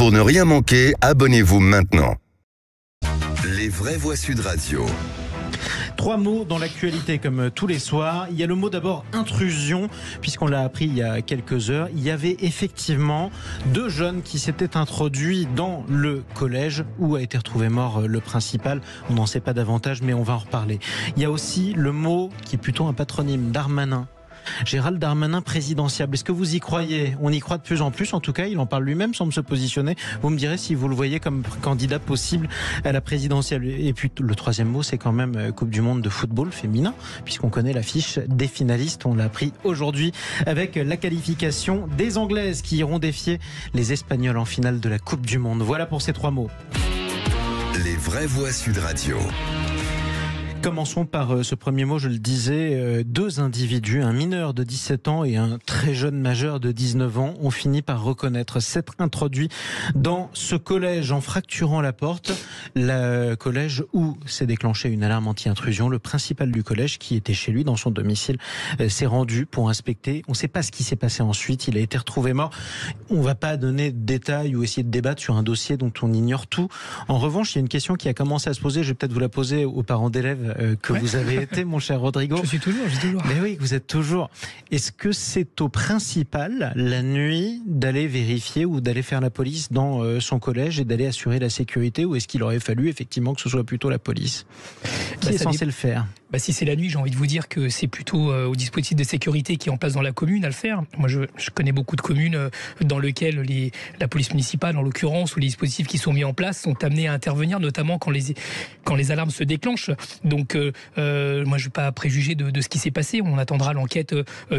Pour ne rien manquer, abonnez-vous maintenant. Les vraies voix Sud Radio. 3 mots dans l'actualité comme tous les soirs. Il y a le mot d'abord intrusion, puisqu'on l'a appris il y a quelques heures. Il y avait effectivement 2 jeunes qui s'étaient introduits dans le collège où a été retrouvé mort le principal. On n'en sait pas davantage, mais on va en reparler. Il y a aussi le mot qui est plutôt un patronyme, Darmanin. Gérald Darmanin présidentiable. Est-ce que vous y croyez? On y croit de plus en plus. En tout cas, il en parle lui-même sans se positionner. Vous me direz si vous le voyez comme candidat possible à la présidentielle. Et puis le 3e mot, c'est quand même Coupe du Monde de football féminin, puisqu'on connaît l'affiche des finalistes. On l'a appris aujourd'hui avec la qualification des Anglaises qui iront défier les Espagnols en finale de la Coupe du Monde. Voilà pour ces 3 mots. Les vraies voix Sud Radio. Commençons par ce premier mot, je le disais, 2 individus, un mineur de 17 ans et un très jeune majeur de 19 ans, ont fini par reconnaître s'être introduits dans ce collège en fracturant la porte. Le collège où s'est déclenchée une alarme anti-intrusion. Le principal du collège, qui était chez lui dans son domicile, s'est rendu pour inspecter. On ne sait pas ce qui s'est passé ensuite. Il a été retrouvé mort. On ne va pas donner de détails ou essayer de débattre sur un dossier dont on ignore tout. En revanche, il y a une question qui a commencé à se poser. Je vais peut-être vous la poser aux parents d'élèves que vous avez été, mon cher Rodrigo. Je suis toujours. Mais oui, vous êtes toujours. Est-ce que c'est au principal, la nuit, d'aller vérifier ou d'aller faire la police dans son collège et d'aller assurer la sécurité, ou est-ce qu'il aurait fallu effectivement que ce soit plutôt la police qui est censé le faire? Si c'est la nuit, j'ai envie de vous dire que c'est plutôt au dispositif de sécurité qui est en place dans la commune à le faire. Moi, je connais beaucoup de communes dans lesquelles la police municipale, en l'occurrence, ou les dispositifs qui sont mis en place sont amenés à intervenir, notamment quand les alarmes se déclenchent. Donc, moi, je ne vais pas préjuger de ce qui s'est passé. On attendra l'enquête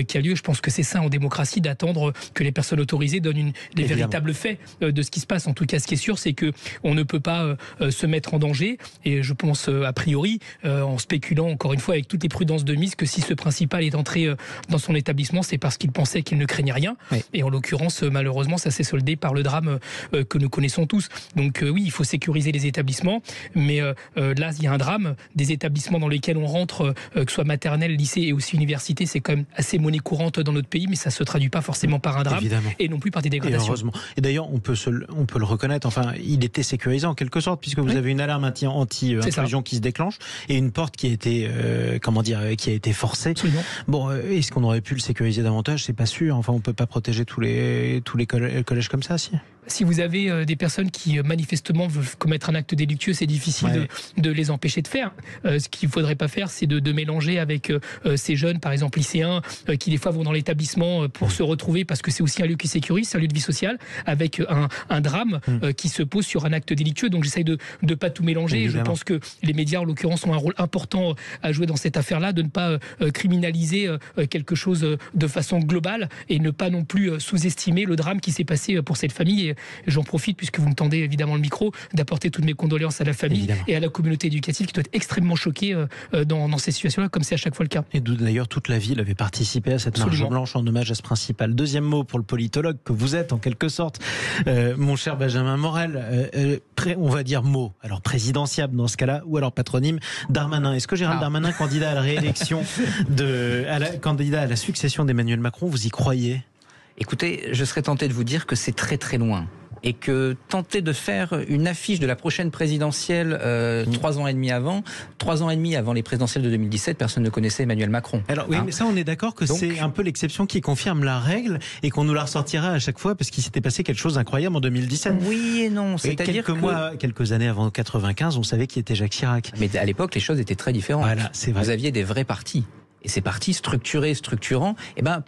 qui a lieu. Je pense que c'est sain en démocratie d'attendre que les personnes autorisées donnent les véritables faits de ce qui se passe. En tout cas, ce qui est sûr, c'est qu'on ne peut pas se mettre en danger. Et je pense, a priori, en spéculant encore une fois avec toutes les prudences de mise, que si ce principal est entré dans son établissement, c'est parce qu'il pensait qu'il ne craignait rien. Oui. Et en l'occurrence, malheureusement, ça s'est soldé par le drame que nous connaissons tous. Donc oui, il faut sécuriser les établissements, mais là, il y a un drame. Des établissements dans lesquels on rentre, que ce soit maternelle, lycée et aussi université, c'est quand même assez monnaie courante dans notre pays, mais ça ne se traduit pas forcément par un drame. Évidemment. Et non plus par des dégradations. Et heureusement. Et d'ailleurs, on peut le reconnaître, enfin, il était sécurisé en quelque sorte, puisque vous avez une alarme anti-intrusion qui se déclenche et une porte qui a été qui a été forcée. Absolument. Bon, est-ce qu'on aurait pu le sécuriser davantage? C'est pas sûr. Enfin, on peut pas protéger tous les collèges comme ça, si. Si vous avez des personnes qui manifestement veulent commettre un acte délictueux, c'est difficile de les empêcher de faire. Ce qu'il ne faudrait pas faire, c'est de mélanger avec ces jeunes, par exemple lycéens, qui des fois vont dans l'établissement pour se retrouver, parce que c'est aussi un lieu qui sécurise, c'est un lieu de vie sociale, avec un drame qui se pose sur un acte délictueux. Donc j'essaye de ne pas tout mélanger. Évidemment. Je pense que les médias, en l'occurrence, ont un rôle important à jouer dans cette affaire-là, de ne pas criminaliser quelque chose de façon globale et ne pas non plus sous-estimer le drame qui s'est passé pour cette famille. Et j'en profite, puisque vous me tendez évidemment le micro, d'apporter toutes mes condoléances à la famille et à la communauté éducative qui doit être extrêmement choquée dans ces situations-là, comme c'est à chaque fois le cas. Et d'ailleurs, toute la ville avait participé à cette marche blanche en hommage à ce principal. 2e mot pour le politologue que vous êtes, en quelque sorte, mon cher Benjamin Morel. On va dire mot, alors présidentiable dans ce cas-là, ou alors patronyme, Darmanin. Est-ce que Gérald Darmanin, candidat à la réélection, candidat à la succession d'Emmanuel Macron, vous y croyez? Écoutez, je serais tenté de vous dire que c'est très très loin. Et que tenter de faire une affiche de la prochaine présidentielle 3 ans et demi avant les présidentielles de 2017, personne ne connaissait Emmanuel Macron. Alors oui, mais ça on est d'accord que c'est un peu l'exception qui confirme la règle et qu'on nous la ressortira à chaque fois parce qu'il s'était passé quelque chose d'incroyable en 2017. Oui et non, c'est-à-dire quelques années avant 95, on savait qui était Jacques Chirac. Mais à l'époque, les choses étaient très différentes. Voilà, c'est vrai. Vous aviez des vrais partis. Et ces partis structurants,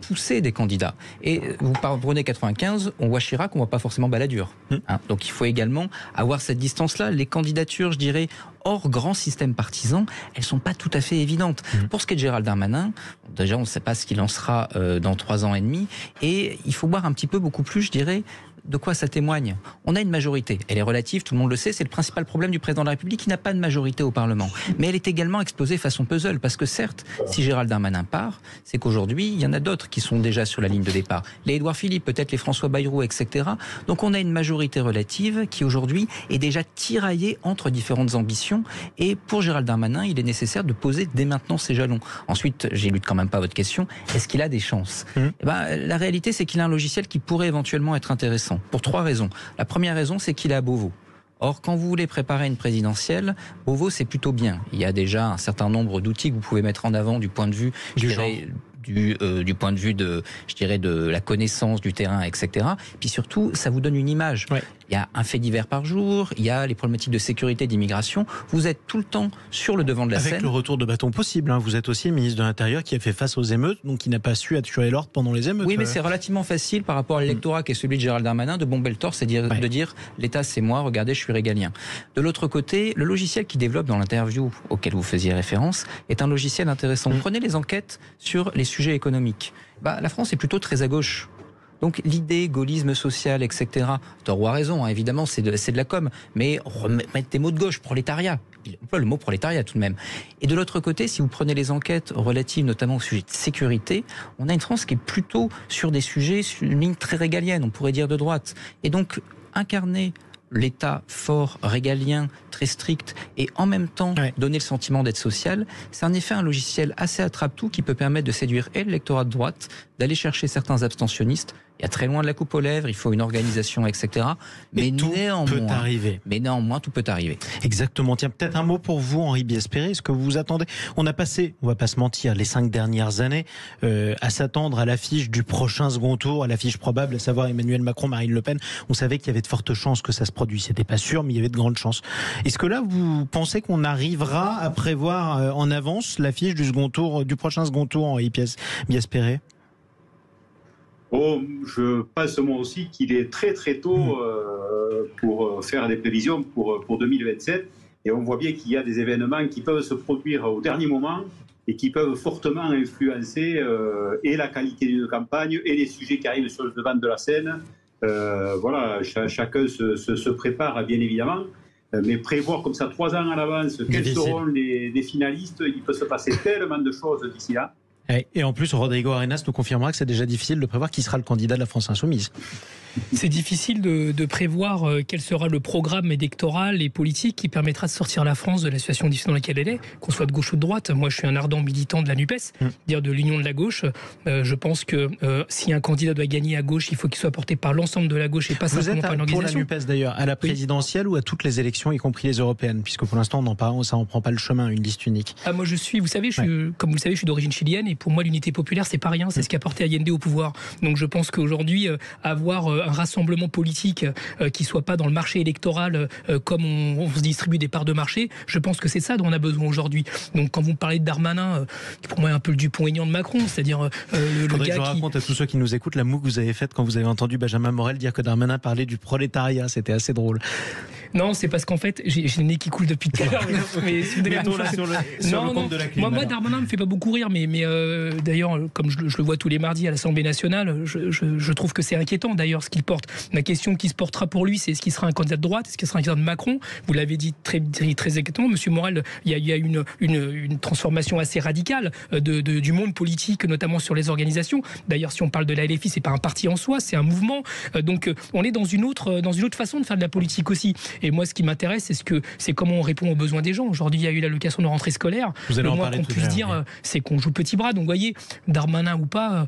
poussaient des candidats. Et vous prenez 95, on voit Chirac, on voit pas forcément Balladur. Donc il faut également avoir cette distance-là. Les candidatures, je dirais, hors grand système partisan, elles sont pas tout à fait évidentes. Pour ce qui est de Gérald Darmanin, déjà on ne sait pas ce qu'il en sera dans 3 ans et demi. Et il faut voir un petit peu beaucoup plus, je dirais, de quoi ça témoigne. On a une majorité, elle est relative, tout le monde le sait, c'est le principal problème du président de la République qui n'a pas de majorité au Parlement. Mais elle est également explosée façon puzzle, parce que certes, si Gérald Darmanin part, c'est qu'aujourd'hui, il y en a d'autres qui sont déjà sur la ligne de départ. Les Édouard Philippe, peut-être les François Bayrou, etc. Donc on a une majorité relative qui aujourd'hui est déjà tiraillée entre différentes ambitions. Et pour Gérald Darmanin, il est nécessaire de poser dès maintenant ses jalons. Ensuite, j'élude quand même pas votre question, est-ce qu'il a des chances ? La réalité, c'est qu'il a un logiciel qui pourrait éventuellement être intéressant intéressant pour 3 raisons. La première raison, c'est qu'il est à Beauvau. Or, quand vous voulez préparer une présidentielle, Beauvau, c'est plutôt bien. Il y a déjà un certain nombre d'outils que vous pouvez mettre en avant du point de vue du point de vue de la connaissance du terrain, etc. Puis surtout, ça vous donne une image. Ouais. Il y a un fait divers par jour, il y a les problématiques de sécurité, d'immigration. Vous êtes tout le temps sur le devant de la scène. Avec le retour de bâton possible. Vous êtes aussi le ministre de l'Intérieur qui a fait face aux émeutes, donc qui n'a pas su assurer l'ordre pendant les émeutes. Oui, mais c'est relativement facile par rapport à l'électorat qui est celui de Gérald Darmanin de bomber le torse et de dire l'État c'est moi, regardez, je suis régalien. De l'autre côté, le logiciel qu'il développe dans l'interview auquel vous faisiez référence est un logiciel intéressant. Prenez les enquêtes sur les sujets économiques. La France est plutôt très à gauche. Donc l'idée, gaullisme social, etc. Toro a raison, évidemment, c'est de la com. Mais remettre des mots de gauche, prolétariat. Il emploie le mot prolétariat tout de même. Et de l'autre côté, si vous prenez les enquêtes relatives notamment au sujet de sécurité, on a une France qui est plutôt sur des sujets, sur une ligne très régalienne, on pourrait dire de droite. Et donc, incarner l'État fort, régalien, très strict, et en même temps donner le sentiment d'être social, c'est en effet un logiciel assez attrape-tout qui peut permettre de séduire l'électorat de droite, d'aller chercher certains abstentionnistes. Il y a très loin de la coupe aux lèvres, il faut une organisation, etc. Mais tout peut arriver. Mais néanmoins, tout peut arriver. Exactement. Tiens, peut-être un mot pour vous, Henri Biespéré. Est-ce que vous vous attendez ? On a passé, on va pas se mentir, les 5 dernières années à s'attendre à l'affiche du prochain second tour, à l'affiche probable, à savoir Emmanuel Macron, Marine Le Pen. On savait qu'il y avait de fortes chances que ça se produise. C'était pas sûr, mais il y avait de grandes chances. Est-ce que là, vous pensez qu'on arrivera à prévoir en avance l'affiche du second tour, du prochain second tour, Henri Biespéré ? Je pense moi aussi qu'il est très très tôt pour faire des prévisions pour 2027. Et on voit bien qu'il y a des événements qui peuvent se produire au dernier moment et qui peuvent fortement influencer et la qualité d'une campagne et les sujets qui arrivent sur le devant de la scène. Chacun se prépare bien évidemment. Mais prévoir comme ça 3 ans à l'avance quels seront les finalistes, il peut se passer tellement de choses d'ici là. Et en plus, Rodrigo Arenas nous confirmera que c'est déjà difficile de prévoir qui sera le candidat de la France Insoumise. C'est difficile de prévoir quel sera le programme électoral et politique qui permettra de sortir la France de la situation difficile dans laquelle elle est, qu'on soit de gauche ou de droite. Moi, je suis un ardent militant de la NUPES, dire de l'union de la gauche. Je pense que si un candidat doit gagner à gauche, il faut qu'il soit porté par l'ensemble de la gauche et pas simplement par une organisation. Vous êtes pour la NUPES d'ailleurs, à la présidentielle ou à toutes les élections, y compris les européennes, puisque pour l'instant, ça n'en prend pas le chemin, une liste unique. Moi, vous savez, comme vous le savez, je suis d'origine chilienne et pour moi, l'unité populaire, c'est pas rien, c'est ce qui a porté Allende au pouvoir. Donc, je pense qu'aujourd'hui, avoir un rassemblement politique qui soit pas dans le marché électoral comme on se distribue des parts de marché, je pense que c'est ça dont on a besoin aujourd'hui. Donc quand vous me parlez de Darmanin, qui pour moi est un peu le Dupont-Aignan de Macron, c'est-à-dire le gars que je raconte à tous ceux qui nous écoutent la moue que vous avez faite quand vous avez entendu Benjamin Morel dire que Darmanin parlait du prolétariat, c'était assez drôle. Non, c'est parce qu'en fait, j'ai le nez qui coule depuis tout à l'heure. Mais si vous donnez le compte de la clim. Moi, Darmanin me fait pas beaucoup rire, mais d'ailleurs, comme je le vois tous les mardis à l'Assemblée nationale, je trouve que c'est inquiétant d'ailleurs ce qu'il porte. La question qui se portera pour lui, c'est est-ce qu'il sera un candidat de droite, est-ce qu'il sera un candidat de Macron ? Vous l'avez dit très exactement, Monsieur Morel, il y a une transformation assez radicale du monde politique, notamment sur les organisations. D'ailleurs, si on parle de la LFI, c'est pas un parti en soi, c'est un mouvement. Donc, on est dans une autre façon de faire de la politique aussi. Et moi, ce qui m'intéresse, c'est comment on répond aux besoins des gens. Aujourd'hui, il y a eu l'allocation de rentrée scolaire. Le moins qu'on puisse dire, c'est qu'on joue petit bras. Donc, vous voyez, Darmanin ou pas,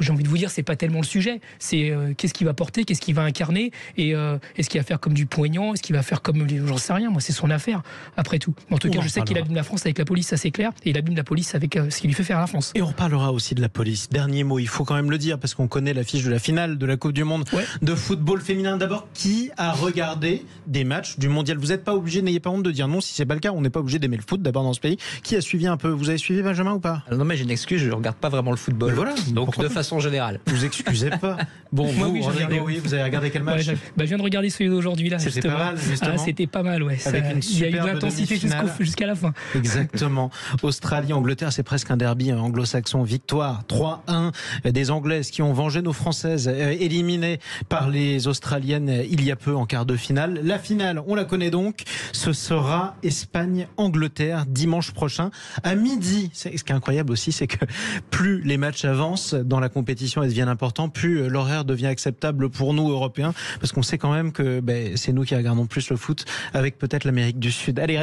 j'ai envie de vous dire, c'est pas tellement le sujet. C'est qu'est-ce qu'il va porter, qu'est-ce qu'il va incarner, et est-ce qu'il va faire comme Dupont-Aignan, est-ce qu'il va faire comme, j'en sais rien. Moi, c'est son affaire. Après tout. En tout cas, je sais qu'il abîme la France avec la police, ça c'est clair, et il abîme la police avec ce qu'il lui fait faire à la France. Et on reparlera aussi de la police. Dernier mot, il faut quand même le dire parce qu'on connaît l'affiche de la finale de la Coupe du Monde de football féminin. D'abord, qui a regardé des matchs du mondial? Vous n'êtes pas obligé, n'ayez pas honte de dire non si c'est pas le cas. On n'est pas obligé d'aimer le foot d'abord dans ce pays. Qui a suivi un peu? Vous avez suivi Benjamin ou pas? Non, mais j'ai une excuse, je ne regarde pas vraiment le football. Mais voilà, donc de façon générale. Vous excusez pas. Bon, moi, vous avez regardé quel match? Je viens de regarder celui d'aujourd'hui là. C'était pas mal, justement. C'était pas mal, ouais. Avec une il y a eu de l'intensité jusqu'à la fin. Exactement. Australie, Angleterre, c'est presque un derby anglo-saxon. Victoire 3-1 des Anglaises qui ont vengé nos Françaises éliminées par les Australiennes il y a peu en quart de finale. La finale, on la connaît donc. Ce sera Espagne-Angleterre dimanche prochain à midi. Ce qui est incroyable aussi, c'est que plus les matchs avancent dans la compétition et deviennent importants, plus l'horaire devient acceptable pour nous Européens, parce qu'on sait quand même que c'est nous qui regardons plus le foot avec peut-être l'Amérique du Sud. Allez,